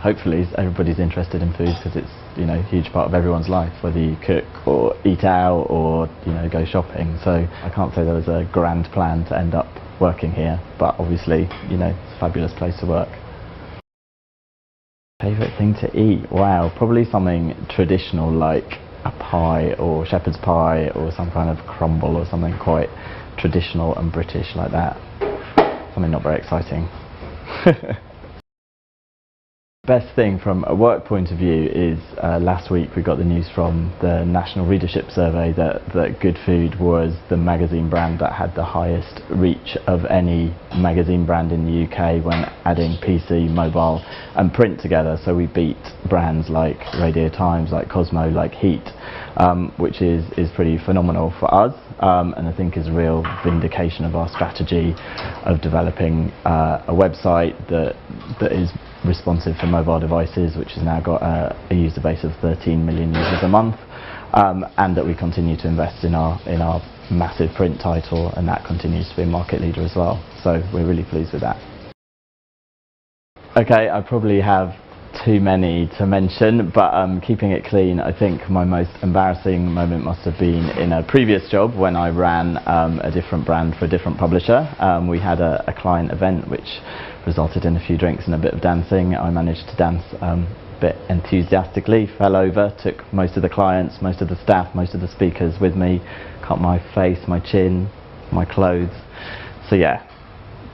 hopefully everybody's interested in food, because it's, you know, a huge part of everyone's life, whether you cook or eat out or, you know, go shopping. So I can't say there was a grand plan to end up working here, but obviously, you know, it's a fabulous place to work. Favourite thing to eat? Wow, probably something traditional like a pie or shepherd's pie or some kind of crumble or something quite traditional and British like that. Something not very exciting. Best thing from a work point of view is last week we got the news from the National Readership Survey that Good Food was the magazine brand that had the highest reach of any magazine brand in the UK when adding PC, mobile and print together. So we beat brands like Radio Times, like Cosmo, like Heat, which is pretty phenomenal for us, and I think is a real vindication of our strategy of developing a website that is responsive for mobile devices, which has now got a user base of 13 million users a month, and that we continue to invest in our massive print title, and that continues to be a market leader as well. So we're really pleased with that. Okay, I probably have too many to mention, but keeping it clean, I think my most embarrassing moment must have been in a previous job when I ran a different brand for a different publisher. We had a client event which resulted in a few drinks and a bit of dancing. I managed to dance a bit enthusiastically, fell over, took most of the clients, most of the staff, most of the speakers with me, cut my face, my chin, my clothes. So yeah,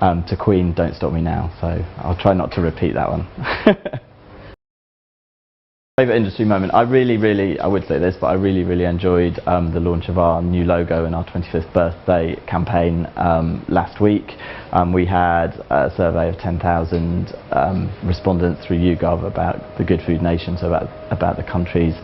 to Queen, Don't Stop Me Now, so I'll try not to repeat that one. Favourite industry moment, I would say this, but I really enjoyed the launch of our new logo and our 25th birthday campaign last week. We had a survey of 10,000 respondents through YouGov about the Good Food Nation, so about the countries,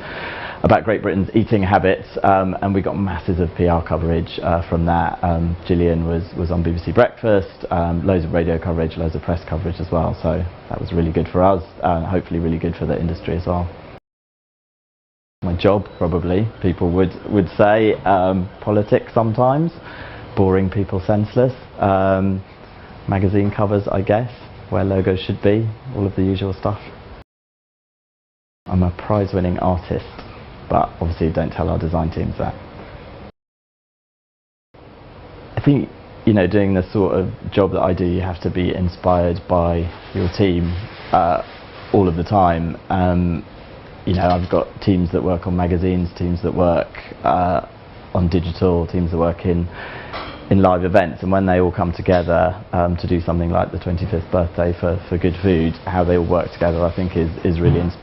about Great Britain's eating habits, and we got masses of PR coverage from that. Gillian was on BBC Breakfast, loads of radio coverage, loads of press coverage as well, so that was really good for us, and hopefully really good for the industry as well. My job, probably, people would say. Politics sometimes, boring people senseless. Magazine covers, I guess, where logos should be, all of the usual stuff. I'm a prize-winning artist, but obviously don't tell our design teams that. I think, you know, doing the sort of job that I do, you have to be inspired by your team all of the time. You know, I've got teams that work on magazines, teams that work on digital, teams that work in live events, and when they all come together to do something like the 25th birthday for Good Food, how they all work together I think is really inspiring.